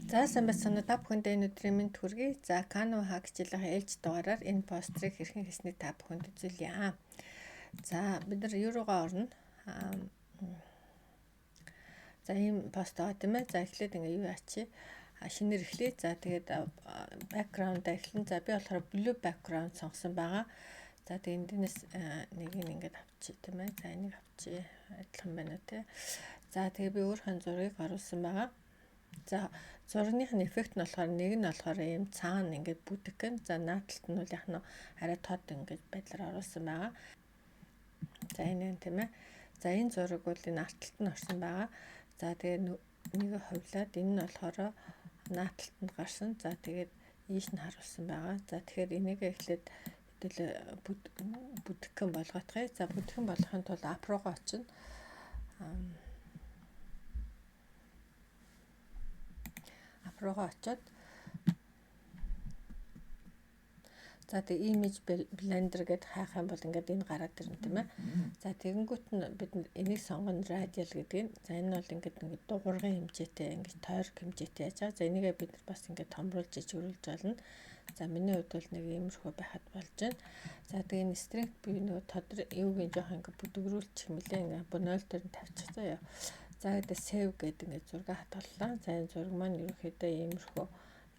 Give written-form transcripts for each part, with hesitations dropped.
За сайн байна. Та бүхэндээ энэ өдрийн мэнд хүргэе. За Canon хаагчлалын ээлж дугаараар энэ пострыг хэрхэн хийснийг та бүхэнд үзүүлье. За бид нар юу руугаа орно? За ийм пост байгаа тийм ээ. За эхлээд ингээ юу яачи? Шинээр эхлэе. За тэгээд background-а эхлэн. За би болохоор blue background сонгосон байгаа. За тэгээд эндээс нэг нь ингээд авчи тийм ээ. За энийг авчи. Адилхан байна уу те. За тэгээд би өөрийнхөө зургийг оруулсан байгаа. За зургийнхын эффект нь болохоор нэг нь болохоор ийм цаана ингээд бүтэх гэн. За наадталт нь бол яг нь арай тод ингээд байдлаар оруулсан байгаа. За энэ тийм ээ. За энэ зураг бол энэ артталт нь орсон байгаа. За тэгээд нэг хувлаад энэ нь болохоор наадталтанд гарсан. За тэгээд ийш нь харуулсан байгаа. За тэгэхээр энийг эхлээд бүтгэн болгоотгоё. За бүтгэн болгохын тулд ап руугаа очино. Руугаа очоод за тэг image blender гэдээ хайх юм бол ингээд энэ гараад ирнэ тийм ээ. За тэгэнгүүт нь бид энийг сонгоно radial гэдэг нь. За энэ бол ингээд дугуйргын хэмжээтэй ингээд тойрог хэмжээтэй яаж байгаа. За энийгээ бид нар бас ингээд томруулж жижигрүүлж болно. За миний хувьд бол нэг иймэрхүү байхад болж байна. За тэгээ энэ strength би нөгөө тодор юугийн жоох ингээд бүдгрүүлчих юм лээ. Ингээд 0 дээр нь тавьчих заяа. За гэдэг save гэдэг ингээд зураг хатгаллаа. За энэ зураг маань ерөөхдөө иймэрхүү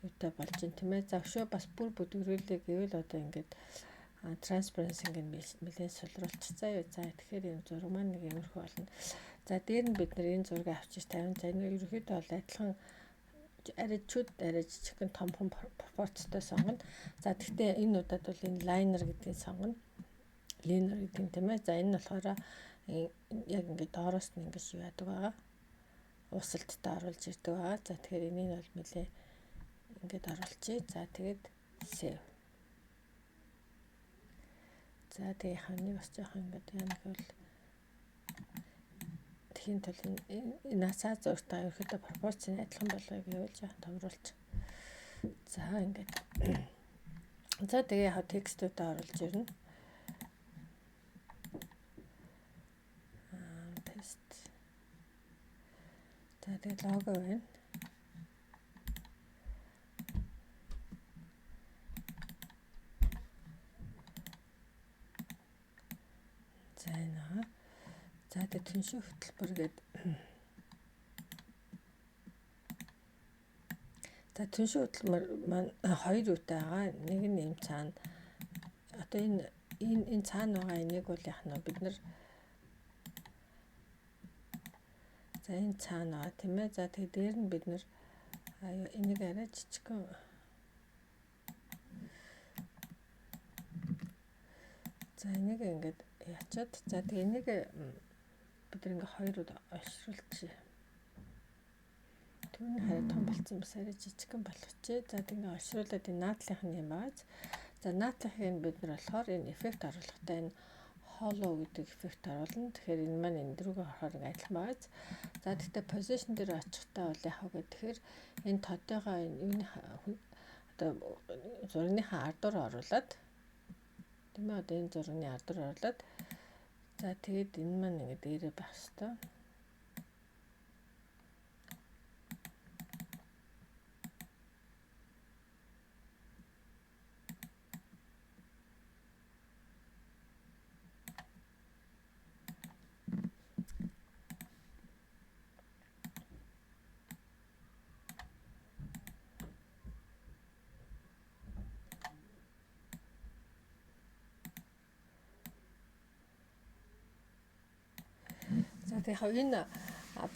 юутай болж байна тийм ээ. За өшөө бас бүр бүдгрүүлээ гэвэл одоо ингээд transparency ингээд нэлээд сулруулчихсан. За тэгэхээр энэ зураг маань нэг иймэрхүү болно. За дээр нь бид нар энэ зургийг авчиж тавина. За энэ ерөөхдөө бол адилхан арай жижигхэн томхон пропорцтой сонгоно. За гэхдээ энэ удаад бол энэ liner гэдгийг сонгоно. Liner гэдэг юм тийм ээ. За энэ нь болохоор яг ингээд доороос нь ингээд юу яадаг байгаа. Усалттай оруулж ирдэг байгаа. За тэгэхээр энийг бол нэлээ ингээд оруулчихъя. За тэгээд save. За тэгээд ханыг бас жоохон ингээд яа гэвэл тхийн тул энэ насаа зургтай ерөөхдөө пропорцийн адилхан болгоё гэвэл жоохон томруулж. За ингээд. За тэгээ яг текстүүдээ оруулж ирнэ. За тэгээд лого байна. За энэ. За тэгээд түншин хөтөлбөр гээд. За түншин хөтөлбөр маань хоёр үетэй байгаа. Нэг нь юм цаана. Одоо энэ цаана байгаа энийг бол яг нь бид нар за энэ цаана байгаа тийм ээ. За тэгээд дээр нь бид нар энийг арай жижигхэн за энийг ингээд ячаад за тэгээд энийг бид нар ингээд хоёр ойшруулчих. Түүний хараа том болсон бас арай жижигхэн болгочихъя. За тэгээд ингээд ойшруулад энэ наадлынх нь юм бааз. За наадлынхыг бид нар болохоор энэ эффект оруулахдаа энэ hollow гэдэг эффект оруулна. Тэгэхээр энэ маань энэ дөрөв орохоор адилхан бааз. За тэгтээ position дээр очихтаа бол яах вэ гэхээр энэ тодтойгоо энэ одоо зургийнхаа ардуур оруулаад тийм ээ одоо энэ зургийн ардуур оруулаад за тэгээд энэ маань ингэ дээрээ байх хэвээр. Тэгэхээр энэ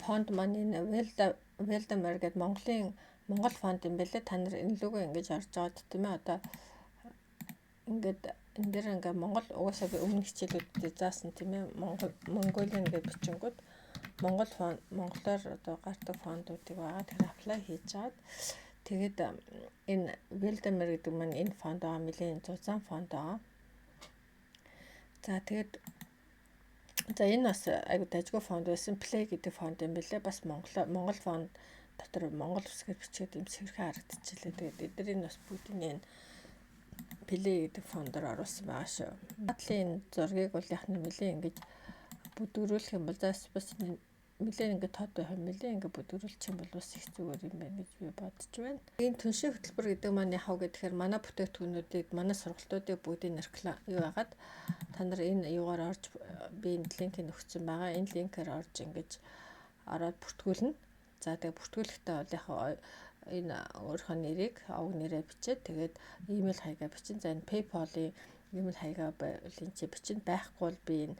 фонд маань энэ Veldamar гэдэг Монгол фонд юм байлээ. Та нар энэ лого ингэж орж байгаад тийм ээ одоо ингээд энэ дээр ингээд Монгол угаасаа би өмнө хичээлүүдэд заасан тийм ээ Mongolian гэж бичингүүд Монгол фонд монголоор одоо гардаг фондуудыг байгаа. Тэгэхээр apply хийж чаад тэгээд энэ Veldamar гэдэг маань энэ фонд байгаа нэлээд зузаан фонд байгаа. За тэгээд за энэ бас айгуу дажгүй фонд байсан. Play гэдэг фонд юм байлээ. Бас Монгол фонд дотор Монгол үсгээр бичгээд юм сэрхэн харагдчихлээ. Тэгээд эдгээр энэ бас бүгдийн энэ Play гэдэг фондоор оруулсан байгаа шүү. Надлын зургийг бол яг нэмэлээ ингэж бүдгөрүүлэх юм бол бас нэлээд ингээд тод байх юм нэлээд ингээд бүдгэрүүлчих юм бол бас их зүгээр юм байна гэж би бодож байна. Энэ түншийн хөтөлбөр гэдэг маань яхав гэхээр манай бүтээгдэхүүнүүдийг манай сургалтуудыг бүгдийг реклам юу яагаад та нар энэ юугаар орж би энэ линкийг өгсөн байгаа. Энэ линкээр орж ингэж ороод бүртгүүлнэ. За тэгээ бүртгүүлэхдээ бол яхав энэ өөрийнхөө нэрийг овг нэрээ бичээд тэгээд имэйл хаягаа бичин. За энэ PayPal-ийн имэйл хаягаа линкээ бичин байхгүй бол би энэ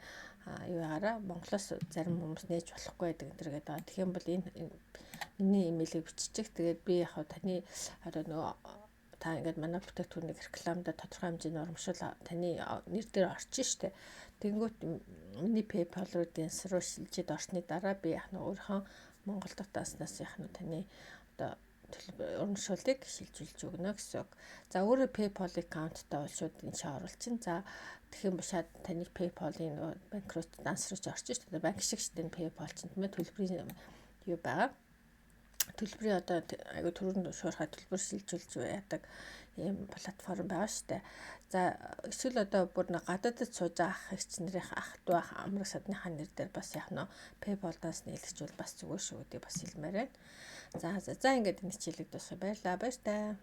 юу ягараа Монголоос зарим хүмүүс нээж болохгүй гэдэг энэ төр гэдэг. Тэгэх юм бол энэ миний имэйлийг биччих. Тэгээд би яг таны одоо нөгөө та ингээд манай бүтээгдэхүүнийг рекламада тодорхой хэмжээний урамшуул таны нэр дээр орчин штэ. Тэнгүүт миний PayPal руу дэнс руу шилжиж орсны дараа би яг өөрийнхөө Монгол дахь дааснаас яг таны одоо урамшуулыг шилжүүлж өгнө гэсэн үг. За өөрөө PayPal аккаунттай бол шууд энэ шиг оруулчин. За тэгэх юм бушаад таны PayPal-ийн банк руу трансферч орчих шүү дээ. Банк шиг шүү дээ PayPal чинь тийм ээ төлбөрийн юу байгаа. Төлбөрийн одоо айгу төрөнд шуурхай төлбөр шилжүүлж яадаг ийм платформ байгаа шүү дээ. За эсвэл одоо бүр нэг гадаадд сууж ах ихчнэрийн ах トゥ амраг садныхаа нэр дээр бас яг нөө PayPal-аас нийлэгчвэл бас зүгээр шүү гэдэг бас хэлмээр байна. За ингээд энэ хичээлийг дуусгая. Баярлалаа. Баяр таа.